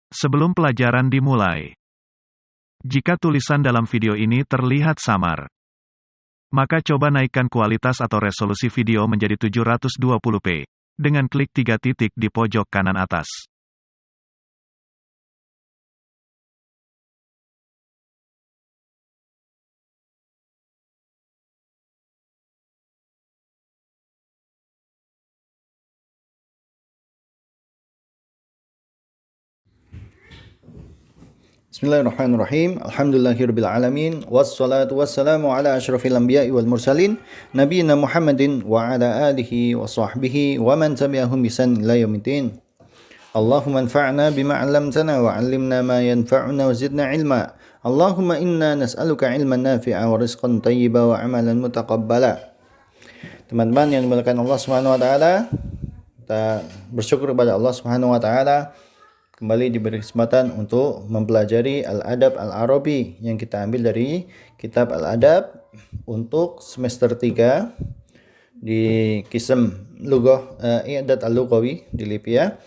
Sebelum pelajaran dimulai, jika tulisan dalam video ini terlihat samar, maka coba naikkan kualitas atau resolusi video menjadi 720p, dengan klik 3 titik di pojok kanan atas. Bismillahirrahmanirrahim. Alhamdulillahirabbil alamin wassalatu wassalamu ala asyrafil anbiya'i wal mursalin nabiyina Muhammadin wa ala alihi wa sahbihi wa man tabi'ahum bi ihsan ila yaumiddin. Allahumma anfa'na bima 'allamtana wa 'allimna ma yanfa'una wa zidna 'ilma. Allahumma inna nas'aluka 'ilman nafi'a wa rizqan thayyiba wa 'amalan mutaqabbala. Teman-teman yang dimuliakan Allah Subhanahu wa taala, kita bersyukur kepada Allah Subhanahu wa taala kembali diberi kesempatan untuk mempelajari Al-Adab Al-Arabi yang kita ambil dari kitab Al-Adab untuk semester 3 di Qism Lughah I'dad Al-Lughawi di Lipia,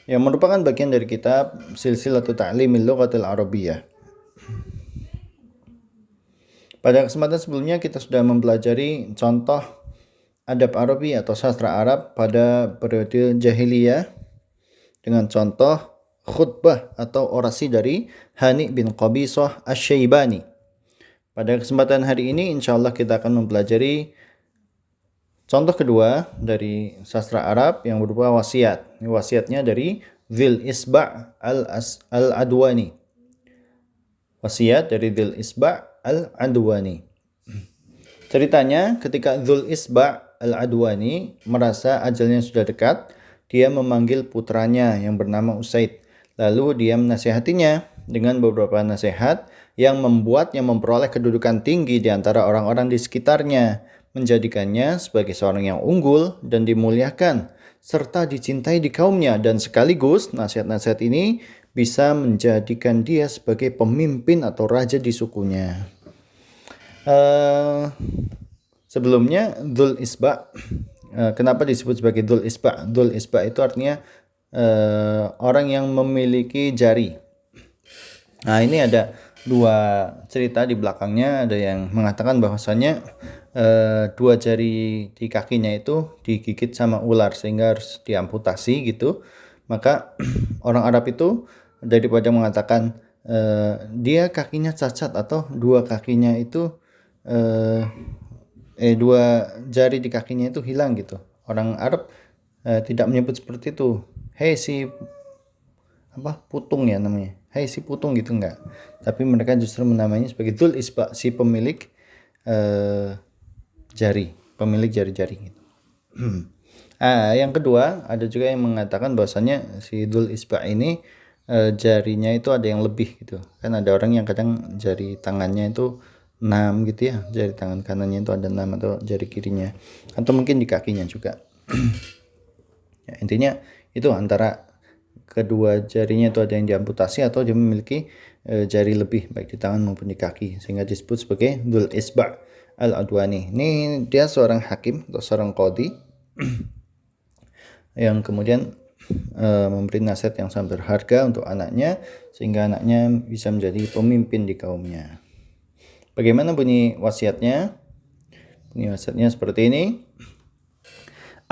yang merupakan bagian dari kitab Silsilatu Ta'limil Lughatil Arabiyyah. Pada kesempatan sebelumnya kita sudah mempelajari contoh adab Arabi atau sastra Arab pada periode jahiliyah dengan contoh khutbah atau orasi dari Hani bin Qabisah Asy-Syaibani. Pada kesempatan hari ini insyaallah kita akan mempelajari contoh kedua dari sastra Arab yang berupa wasiat. Ini wasiatnya dari Dzil Isba' Al-Adwani. Wasiat dari Dzil Isba' Al-Adwani. Ceritanya ketika Dzul Isba' Al-Adwani merasa ajalnya sudah dekat, dia memanggil putranya yang bernama Usaid. Lalu dia menasihatinya dengan beberapa nasihat yang membuatnya memperoleh kedudukan tinggi di antara orang-orang di sekitarnya, menjadikannya sebagai seorang yang unggul dan dimuliakan, serta dicintai di kaumnya, dan sekaligus nasihat-nasihat ini bisa menjadikan dia sebagai pemimpin atau raja di sukunya. Sebelumnya Dzul Isba', kenapa disebut sebagai Dzul Isba'? Dzul Isba' itu artinya orang yang memiliki jari. Nah, ini ada dua cerita di belakangnya. Ada yang mengatakan bahwasanya dua jari di kakinya itu digigit sama ular sehingga harus diamputasi gitu. Maka orang Arab itu daripada mengatakan dia kakinya cacat atau dua kakinya itu dua jari di kakinya itu hilang gitu, orang Arab tidak menyebut seperti itu. Hei si putung ya namanya. Hei si putung gitu, enggak. Tapi mereka justru menamainya sebagai Dzul Isba', si pemilik jari, pemilik jari-jari gitu. Yang kedua, ada juga yang mengatakan bahwasanya si Dzul Isba' ini jarinya itu ada yang lebih gitu. Kan ada orang yang kadang jari tangannya itu 6 gitu ya, jari tangan kanannya itu ada 6 atau jari kirinya, atau mungkin di kakinya juga. Ya, intinya itu antara kedua jarinya itu ada yang diamputasi atau dia memiliki jari lebih baik di tangan maupun di kaki, sehingga disebut sebagai Dzul Isba' Al-Adwani. Ini dia seorang hakim atau seorang qadhi yang kemudian memberi nasihat yang sangat berharga untuk anaknya sehingga anaknya bisa menjadi pemimpin di kaumnya. Bagaimana bunyi wasiatnya? Bunyi wasiatnya seperti ini.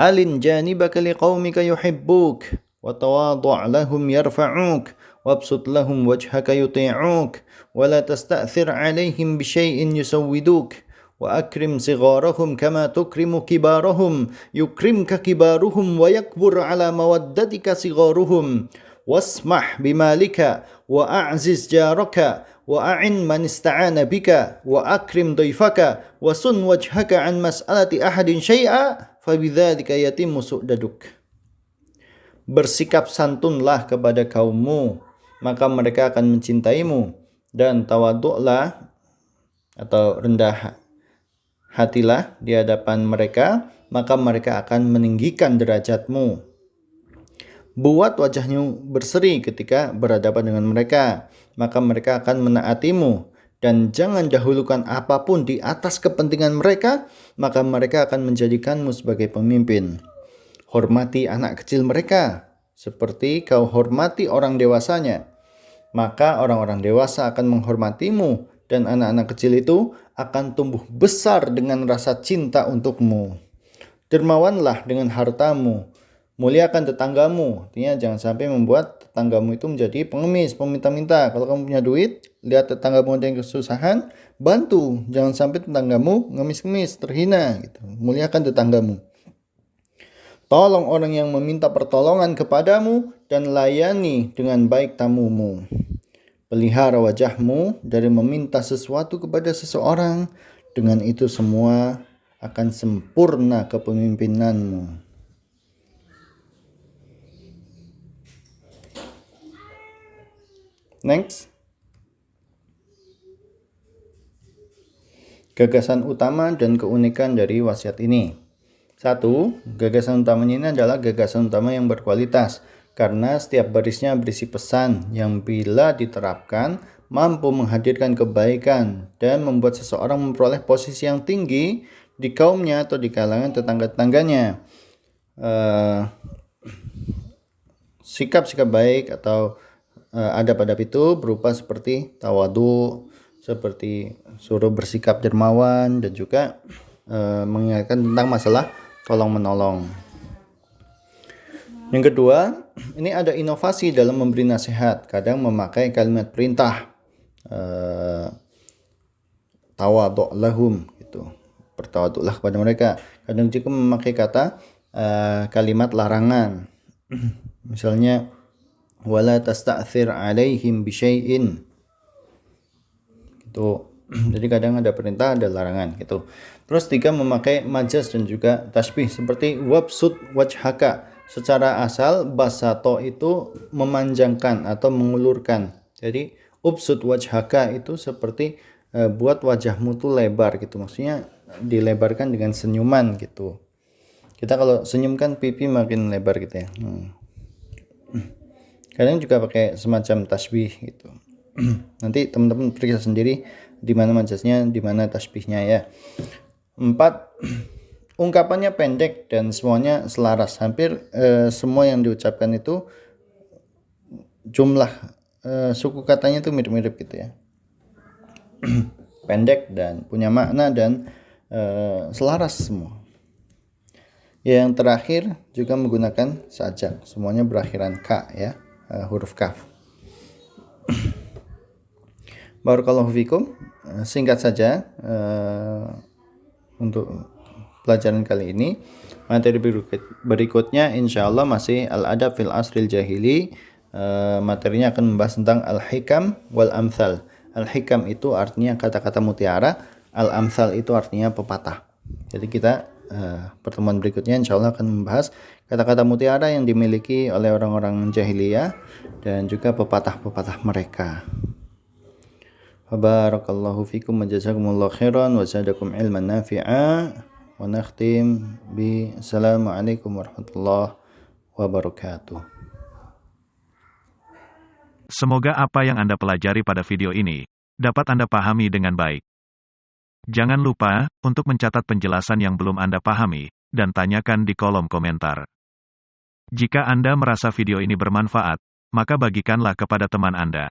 Alin janibaka liqaumika yuhibbuk wa tawadhu' lahum yarfa'uk wabsut lahum wajhaka yuti'uk wa la tasta'thir 'alaihim bi syai'in yusawwiduk wa akrim sigharahum kama tukrimu kibarahum yukrimka kibaruhum wa yakbur 'ala mawaddatika sigharuhum wasmah bimalika wa a'ziz jaraka wa a'in man ista'ana bika wa akrim dhaifaka wa sun wajhaka an mas'alati ahadin syai'a fabidzalika yatimmu su'daduk. Bersikap santunlah kepada kaummu, maka mereka akan mencintaimu, dan tawadhu'lah atau rendah hatilah di hadapan mereka, maka mereka akan meninggikan derajatmu. Buat wajahmu berseri ketika berhadapan dengan mereka, maka mereka akan menaatimu, dan jangan dahulukan apapun di atas kepentingan mereka, maka mereka akan menjadikanmu sebagai pemimpin. Hormati anak kecil mereka, seperti kau hormati orang dewasanya, maka orang-orang dewasa akan menghormatimu dan anak-anak kecil itu akan tumbuh besar dengan rasa cinta untukmu. Dermawanlah dengan hartamu, muliakan tetanggamu. Artinya jangan sampai membuat tetanggamu itu menjadi pengemis, peminta-minta. Kalau kamu punya duit, lihat tetanggamu ada yang kesusahan, bantu. Jangan sampai tetanggamu ngemis-ngemis, terhina gitu. Muliakan tetanggamu. Tolong orang yang meminta pertolongan kepadamu dan layani dengan baik tamumu. Pelihara wajahmu dari meminta sesuatu kepada seseorang. Dengan itu semua akan sempurna kepemimpinanmu. Next. Gagasan utama dan keunikan dari wasiat ini. 1. Gagasan utamanya ini adalah gagasan utama yang berkualitas, karena setiap barisnya berisi pesan yang bila diterapkan mampu menghadirkan kebaikan dan membuat seseorang memperoleh posisi yang tinggi di kaumnya atau di kalangan tetangga-tetangganya. Sikap-sikap baik atau adab-adab itu berupa seperti tawadu, seperti suruh bersikap dermawan, dan juga mengingatkan tentang masalah tolong-menolong. Yang kedua, ini ada inovasi dalam memberi nasihat. Kadang memakai kalimat perintah, tawadhu lahum, gitu. Bertawaduklah kepada mereka. Kadang juga memakai kata kalimat larangan. Misalnya, wala tasta'thir alaihim bisyai'in. Gitu. Jadi kadang ada perintah, ada larangan gitu. Terus 3, memakai majaz dan juga tasbih seperti wabsut wajhaka. Secara asal basato itu memanjangkan atau mengulurkan. Jadi ubsut wajhaka itu seperti buat wajahmu tuh lebar gitu. Maksudnya dilebarkan dengan senyuman gitu. Kita kalau senyum kan pipi makin lebar gitu ya. Kadang juga pakai semacam tasbih gitu. Nanti teman-teman periksa sendiri di mana majaznya, di mana tasbihnya ya. 4. Ungkapannya pendek dan semuanya selaras. Hampir semua yang diucapkan itu jumlah suku katanya itu mirip-mirip gitu ya. Pendek dan punya makna dan selaras semua. Yang terakhir juga menggunakan sajak. Semuanya berakhiran ka ya, huruf kaf. Barakallahu fikum. Singkat saja untuk pelajaran kali ini. Materi berikutnya insya Allah masih al-adab fil asril jahili. Materinya akan membahas tentang al-hikam wal amthal. Al-hikam itu artinya kata-kata mutiara, al-amthal itu artinya pepatah. Jadi kita pertemuan berikutnya insya Allah akan membahas kata-kata mutiara yang dimiliki oleh orang-orang jahiliyah dan juga pepatah-pepatah mereka. Barakallahu fikum wa jazakumullahu khairan wa zadakum ilman nafi'a wa nakhtim bi assalamualaikum warahmatullahi wabarakatuh. Semoga apa yang Anda pelajari pada video ini dapat Anda pahami dengan baik. Jangan lupa untuk mencatat penjelasan yang belum Anda pahami dan tanyakan di kolom komentar. Jika Anda merasa video ini bermanfaat, maka bagikanlah kepada teman Anda.